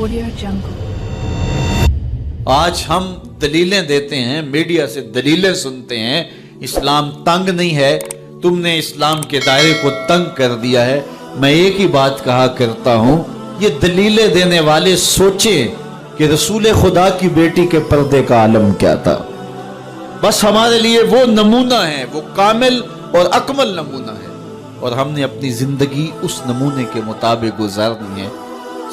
Audio Jungle. آج ہم دلیلیں دیتے ہیں، میڈیا سے دلیلیں سنتے ہیں، اسلام تنگ نہیں ہے، تم نے اسلام کے دائرے کو تنگ کر دیا ہے۔ میں ایک ہی بات کہا کرتا ہوں، یہ دلیلیں دینے والے سوچیں کہ رسول خدا کی بیٹی کے پردے کا عالم کیا تھا۔ بس ہمارے لیے وہ نمونہ ہے، وہ کامل اور اکمل نمونہ ہے، اور ہم نے اپنی زندگی اس نمونے کے مطابق گزارنی ہے۔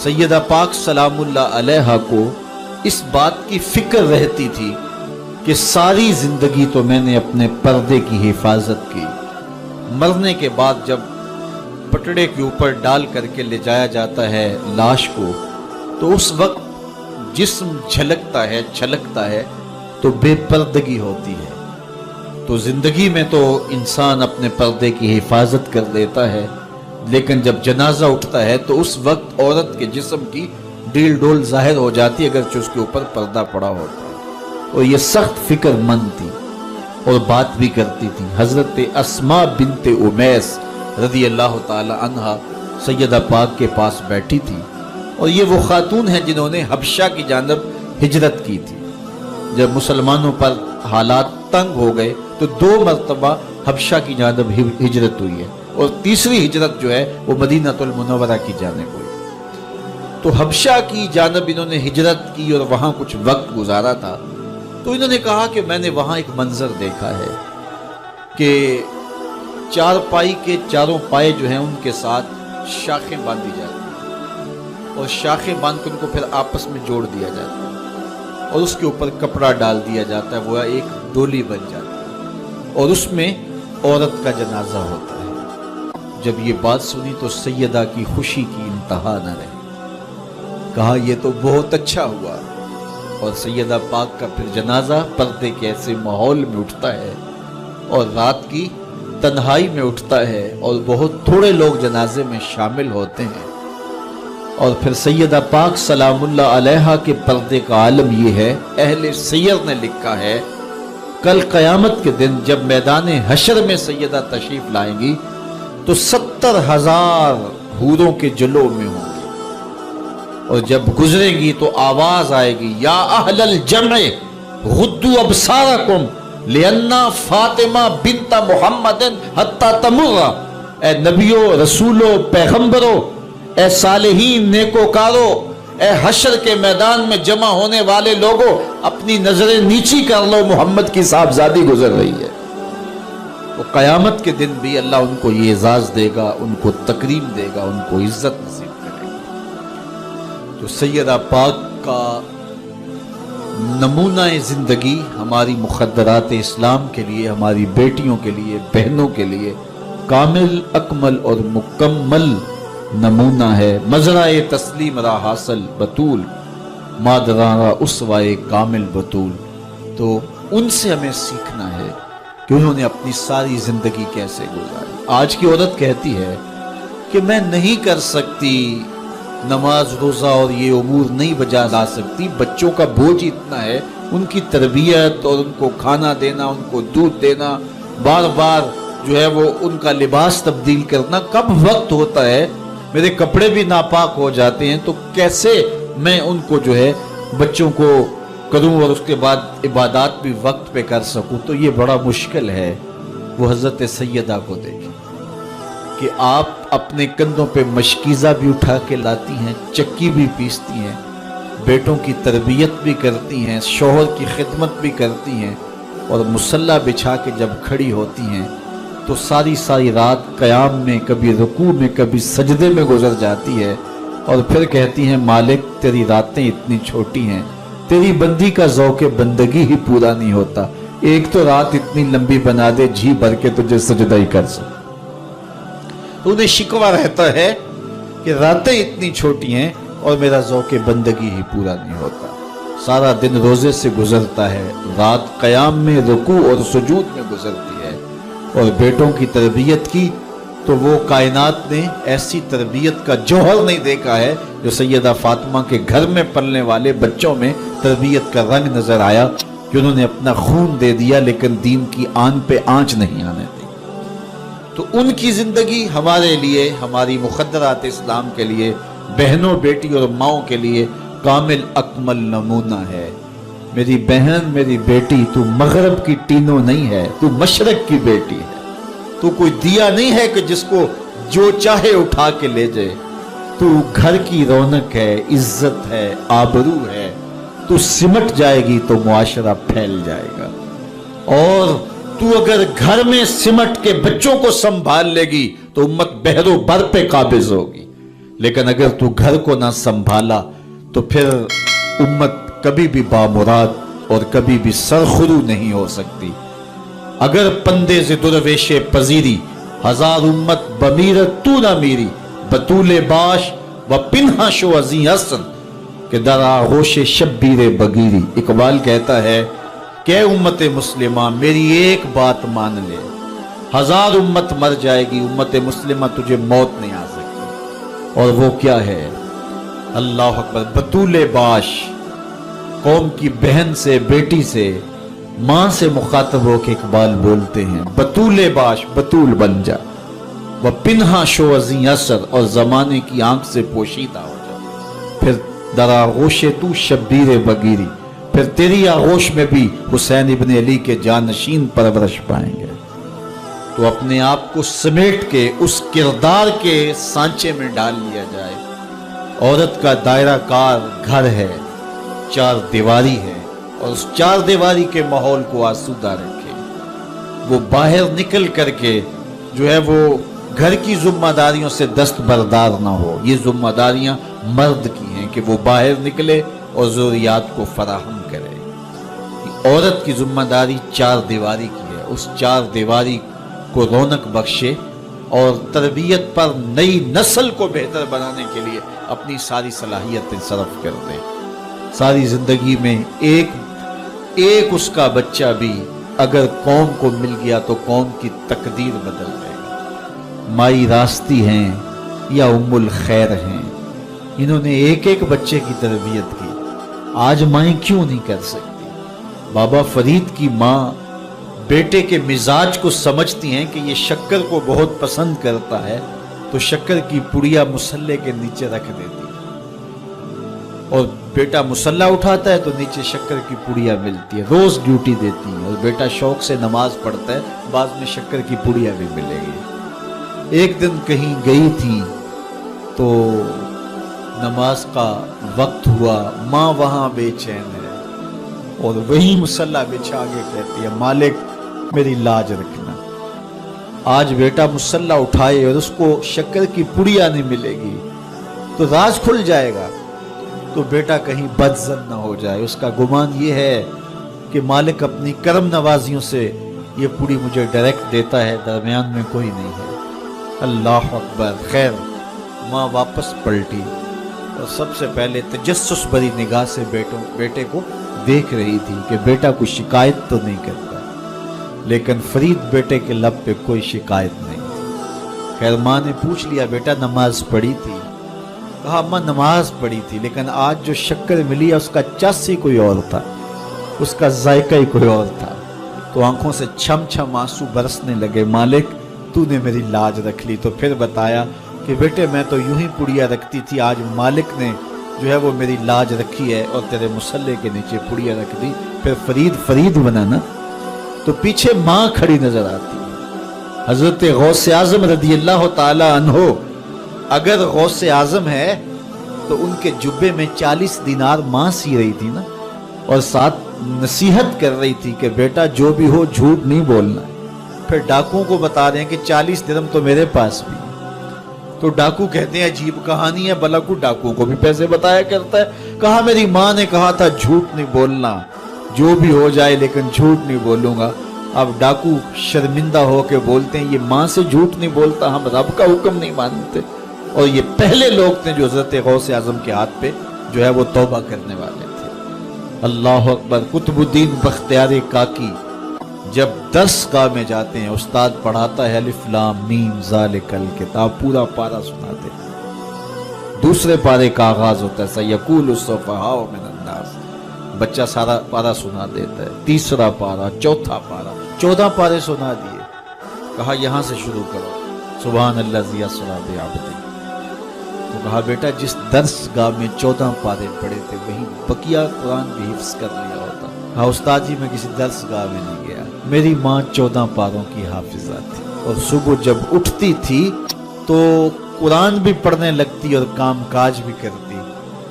سیدہ پاک سلام اللہ علیہا کو اس بات کی فکر رہتی تھی کہ ساری زندگی تو میں نے اپنے پردے کی حفاظت کی، مرنے کے بعد جب پٹڑے کے اوپر ڈال کر کے لے جایا جاتا ہے لاش کو، تو اس وقت جسم جھلکتا ہے، چھلکتا ہے، تو بے پردگی ہوتی ہے۔ تو زندگی میں تو انسان اپنے پردے کی حفاظت کر لیتا ہے، لیکن جب جنازہ اٹھتا ہے تو اس وقت عورت کے جسم کی ڈیل ڈول ظاہر ہو جاتی ہے، اگرچہ اس کے اوپر پردہ پڑا ہوتا ہے۔ اور یہ سخت فکر مند تھی اور بات بھی کرتی تھی۔ حضرت اسماء بنت امیس رضی اللہ تعالی عنہا سیدہ پاک کے پاس بیٹھی تھی، اور یہ وہ خاتون ہیں جنہوں نے حبشہ کی جانب ہجرت کی تھی۔ جب مسلمانوں پر حالات تنگ ہو گئے تو 2 مرتبہ حبشہ کی جانب ہجرت ہوئی ہے، اور تیسری ہجرت جو ہے وہ مدینہ المنورہ کی جانب ہوئی۔ تو حبشہ کی جانب انہوں نے ہجرت کی اور وہاں کچھ وقت گزارا تھا، تو انہوں نے کہا کہ میں نے وہاں ایک منظر دیکھا ہے کہ 4 پائی کے چاروں پائے جو ہیں ان کے ساتھ شاخیں باندھی جاتی ہیں، اور شاخیں باندھ کر ان کو پھر آپس میں جوڑ دیا جاتا ہے، اور اس کے اوپر کپڑا ڈال دیا جاتا ہے، وہ ایک ڈولی بن جاتی ہے، اور اس میں عورت کا جنازہ ہوتا ہے۔ جب یہ بات سنی تو سیدہ کی خوشی کی انتہا نہ رہی، کہا یہ تو بہت اچھا ہوا۔ اور سیدہ پاک کا پھر جنازہ پردے کے ایسے ماحول میں اٹھتا ہے، اور رات کی تنہائی میں اٹھتا ہے، اور بہت تھوڑے لوگ جنازے میں شامل ہوتے ہیں۔ اور پھر سیدہ پاک سلام اللہ علیہا کے پردے کا عالم یہ ہے، اہل سیر نے لکھا ہے، کل قیامت کے دن جب میدان حشر میں سیدہ تشریف لائیں گی تو 70,000 حوروں کے جلو میں ہوں گی، اور جب گزریں گی تو آواز آئے گی، یا اہل الجمع غدوا ابصارکم لئنا فاطمہ بنت محمد حتی تمر۔ اے نبیوں، رسولوں، پیغمبروں، اے صالحین، نیکوکاروں، اے حشر کے میدان میں جمع ہونے والے لوگوں، اپنی نظریں نیچی کر لو، محمد کی صاحبزادی گزر رہی ہے۔ تو قیامت کے دن بھی اللہ ان کو یہ اعزاز دے گا، ان کو تکریم دے گا، ان کو عزت نصیب کرے گا۔ تو سیدہ پاک کا نمونہ زندگی ہماری مخدرات اسلام کے لیے، ہماری بیٹیوں کے لیے، بہنوں کے لیے کامل، اکمل اور مکمل نمونہ ہے۔ مزرعہ تسلیم را حاصل بطول، مادرانہ اسوائے کامل بطول۔ تو ان سے ہمیں سیکھنا ہے کہ انہوں نے اپنی ساری زندگی کیسے گزاری۔ آج کی عورت کہتی ہے کہ میں نہیں کر سکتی نماز، روزہ اور یہ امور نہیں بجا لا سکتی، بچوں کا بوجھ اتنا ہے، ان کی تربیت اور ان کو کھانا دینا، ان کو دودھ دینا، بار بار جو ہے وہ ان کا لباس تبدیل کرنا، کب وقت ہوتا ہے، میرے کپڑے بھی ناپاک ہو جاتے ہیں، تو کیسے میں ان کو جو ہے بچوں کو کروں اور اس کے بعد عبادات بھی وقت پہ کر سکوں، تو یہ بڑا مشکل ہے۔ وہ حضرت سیدہ کو دیکھیں کہ آپ اپنے کندھوں پہ مشکیزہ بھی اٹھا کے لاتی ہیں، چکی بھی پیستی ہیں، بیٹوں کی تربیت بھی کرتی ہیں، شوہر کی خدمت بھی کرتی ہیں، اور مصلی بچھا کے جب کھڑی ہوتی ہیں تو ساری رات قیام میں، کبھی رکوع میں، کبھی سجدے میں گزر جاتی ہے، اور پھر کہتی ہیں مالک تیری راتیں اتنی چھوٹی ہیں، تیری بندی کا ذوق بندگی ہی پورا نہیں ہوتا، ایک تو رات اتنی لمبی بنا دے جی بھر کے تجھے سجدہ ہی کر سکوں۔ تو انہیں شکوہ رہتا ہے کہ راتیں اتنی چھوٹی ہیں اور میرا ذوق بندگی ہی پورا نہیں ہوتا۔ سارا دن روزے سے گزرتا ہے، رات قیام میں، رکوع اور سجود میں گزرتی ہے، اور بیٹوں کی تربیت کی تو وہ کائنات نے ایسی تربیت کا جوہر نہیں دیکھا ہے جو سیدہ فاطمہ کے گھر میں پلنے والے بچوں میں تربیت کا رنگ نظر آیا، کہ انہوں نے اپنا خون دے دیا لیکن دین کی آن پہ آنچ نہیں آنے دی۔ تو ان کی زندگی ہمارے لیے، ہماری مخدرات اسلام کے لیے بہنوں بیٹی اور ماؤں کے لیے کامل اکمل نمونہ ہے۔ میری بہن میری بیٹی، تو مغرب کی ٹینو نہیں ہے، تو مشرق کی بیٹی ہے۔ تو کوئی دیا نہیں ہے کہ جس کو جو چاہے اٹھا کے لے جائے۔ تو گھر کی رونق ہے، عزت ہے، آبرو ہے۔ تو سمٹ جائے گی تو معاشرہ پھیل جائے گا۔ اور تو اگر گھر میں سمٹ کے بچوں کو سنبھال لے گی تو امت بحر و بر پہ قابض ہوگی، لیکن اگر تو گھر کو نہ سنبھالا تو پھر امت کبھی بھی بامراد اور کبھی بھی سرخرو نہیں ہو سکتی۔ اگر پندے سے درویش پذیری، ہزار امت بمیرت تو نہ میری، بطول باش و پنہا شو ازیں حسن کہ در آغوش شبیر بگیری۔ اقبال کہتا ہے کہ اے امت مسلمہ میری ایک بات مان لے، ہزار امت مر جائے گی، امت مسلمہ تجھے موت نہیں آ سکتی۔ اور وہ کیا ہے؟ اللہ اکبر، بطول باش، قوم کی بہن سے، بیٹی سے، ماں سے مخاطب ہو کے اقبال بولتے ہیں بطول باش، بطول بن جا، وہ پنہا شو ازیں اثر، اور زمانے کی آنکھ سے پوشیدہ ہو جا۔ پھر در آغوش تو شبیر بگیری، پھر تیری آغوش میں بھی حسین ابن علی کے جانشین پرورش پائیں گے۔ تو اپنے آپ کو سمیٹ کے اس کردار کے سانچے میں ڈال لیا جائے۔ عورت کا دائرہ کار گھر ہے، چار دیواری ہے، اور اس چار دیواری کے ماحول کو آسودہ رکھے۔ وہ باہر نکل کر کے جو ہے وہ گھر کی ذمہ داریوں سے دستبردار نہ ہو۔ یہ ذمہ داریاں مرد کی ہیں کہ وہ باہر نکلے اور ضروریات کو فراہم کرے۔ عورت کی ذمہ داری چار دیواری کی ہے، اس چار دیواری کو رونق بخشے اور تربیت پر نئی نسل کو بہتر بنانے کے لیے اپنی ساری صلاحیتیں صرف کر دے۔ ساری زندگی میں ایک اس کا بچہ بھی اگر قوم کو مل گیا تو قوم کی تقدیر بدل جائے گی۔ مائی راستی ہیں یا ام الخیر ہیں، انہوں نے ایک بچے کی تربیت کی، آج مائیں کیوں نہیں کر سکتی؟ بابا فرید کی ماں بیٹے کے مزاج کو سمجھتی ہیں کہ یہ شکر کو بہت پسند کرتا ہے، تو شکر کی پڑیا مسلح کے نیچے رکھ دیتی ہے، اور بیٹا مسلح اٹھاتا ہے تو نیچے شکر کی پڑیا ملتی ہے، روز ڈیوٹی دیتی ہے، اور بیٹا شوق سے نماز پڑھتا ہے، بعد میں شکر کی پڑیا بھی ملے گی۔ ایک دن کہیں گئی تھی تو نماز کا وقت ہوا، ماں وہاں بے چین ہے اور وہی مسلح بچھا کے کہتی ہے مالک میری لاج رکھنا۔ آج بیٹا مسلح اٹھائے اور اس کو شکر کی پڑیا نہیں ملے گی تو راز کھل جائے گا، تو بیٹا کہیں بدظن نہ ہو جائے۔ اس کا گمان یہ ہے کہ مالک اپنی کرم نوازیوں سے یہ پوری مجھے ڈائریکٹ دیتا ہے، درمیان میں کوئی نہیں ہے۔ اللہ اکبر۔ خیر، ماں واپس پلٹی اور سب سے پہلے تجسس بھری نگاہ سے بیٹے کو دیکھ رہی تھی کہ بیٹا کوئی شکایت تو نہیں کرتا، لیکن فرید بیٹے کے لب پہ کوئی شکایت نہیں تھی۔ خیر، ماں نے پوچھ لیا بیٹا نماز پڑھی تھی؟ کہا اماں نماز پڑھی تھی، لیکن آج جو شکر ملی ہے اس کا چس ہی کوئی اور تھا، اس کا ذائقہ ہی کوئی اور تھا۔ تو آنکھوں سے چھم چھم آنسو برسنے لگے، مالک تو نے میری لاج رکھ لی۔ تو پھر بتایا کہ بیٹے میں تو یوں ہی پڑیا رکھتی تھی، آج مالک نے جو ہے وہ میری لاج رکھی ہے اور تیرے مسلح کے نیچے پڑیا رکھ دی، پھر فرید بنا نا۔ تو پیچھے ماں کھڑی نظر آتی ہے، حضرت غوث اعظم رضی اللہ تعالی عنہ۔ اگر غوث اعظم ہے تو ان کے جبے میں 40 دینار ماں سی رہی تھی نا، اور ساتھ نصیحت کر رہی تھی کہ بیٹا جو بھی ہو جھوٹ نہیں بولنا۔ پھر ڈاکوؤں کو بتا رہے ہیں کہ 40 درہم تو میرے پاس بھی ہے۔ تو ڈاکو کہتے ہیں عجیب کہانی ہے، بھلا کو ڈاکو کو بھی پیسے بتایا کرتا ہے۔ کہا میری ماں نے کہا تھا جھوٹ نہیں بولنا، جو بھی ہو جائے لیکن جھوٹ نہیں بولوں گا۔ اب ڈاکو شرمندہ ہو کے بولتے ہیں یہ ماں سے جھوٹ نہیں بولتا، ہم رب کا حکم نہیں مانتے۔ اور یہ پہلے لوگ تھے جو حضرت غوث اعظم کے ہاتھ پہ جو ہے وہ توبہ کرنے والے تھے۔ اللہ اکبر۔ قطب الدین بختیار کاکی جب درس گاہ میں جاتے ہیں، استاد پڑھاتا ہے الف لام میم ذالک الکتاب، پورا پارا سناتے ہیں۔ دوسرے پارے کا آغاز ہوتا ہے سیقول السفہاء من الناس، بچہ سارا پارا سنا دیتا ہے۔ تیسرا پارا، چوتھا پارا، 14 پارے سنا دیے۔ کہا یہاں سے شروع کرو، سبحان الذی اسریٰ بعبدہ۔ تو کہا بیٹا جس درس گاہ میں 14 پارے پڑے تھے وہیں بقیہ قرآن بھی حفظ کر لیا ہوتا. کہا استاد جی میں کسی درس گاہ میں نہیں گیا, میری ماں 14 پاروں کی حافظہ تھی اور صبح جب اٹھتی تھی تو قرآن بھی پڑھنے لگتی اور کام کاج بھی کرتی,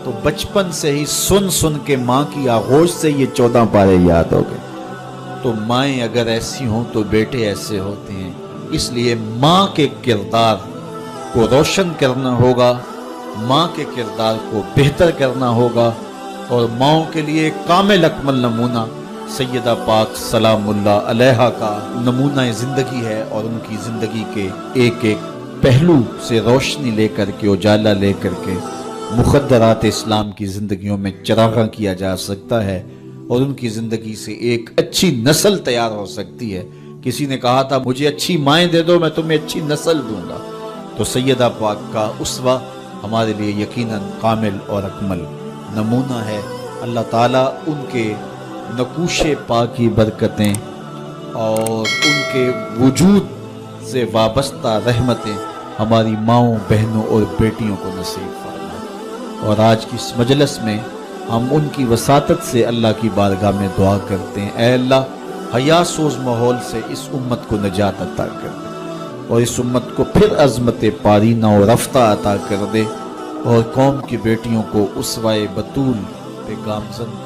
تو بچپن سے ہی سن سن کے ماں کی آغوش سے یہ 14 پارے یاد ہو گئے. تو مائیں اگر ایسی ہوں تو بیٹے ایسے ہوتے ہیں. اس لیے ماں کے کردار کو روشن کرنا ہوگا, ماں کے کردار کو بہتر کرنا ہوگا, اور ماؤں کے لیے ایک کامل اکمل نمونہ سیدہ پاک سلام اللہ علیہا کا نمونہ زندگی ہے, اور ان کی زندگی کے ایک ایک پہلو سے روشنی لے کر کے, اجالا لے کر کے مخدرات اسلام کی زندگیوں میں چراغاں کیا جا سکتا ہے, اور ان کی زندگی سے ایک اچھی نسل تیار ہو سکتی ہے. کسی نے کہا تھا مجھے اچھی مائیں دے دو میں تمہیں اچھی نسل دوں گا, تو سیدہ پاک کا اسوہ ہمارے لیے یقیناً کامل اور اکمل نمونہ ہے. اللہ تعالیٰ ان کے نقوش پاک کی برکتیں اور ان کے وجود سے وابستہ رحمتیں ہماری ماؤں بہنوں اور بیٹیوں کو نصیب فرمائے. اور آج کی اس مجلس میں ہم ان کی وساطت سے اللہ کی بارگاہ میں دعا کرتے ہیں, اے اللہ حیا سوز ماحول سے اس امت کو نجات عطا کر دے, اور اس امت کو پھر عظمت پارینہ اور رفتہ عطا کر دے, اور قوم کی بیٹیوں کو اسوہ بطول پہ گامزن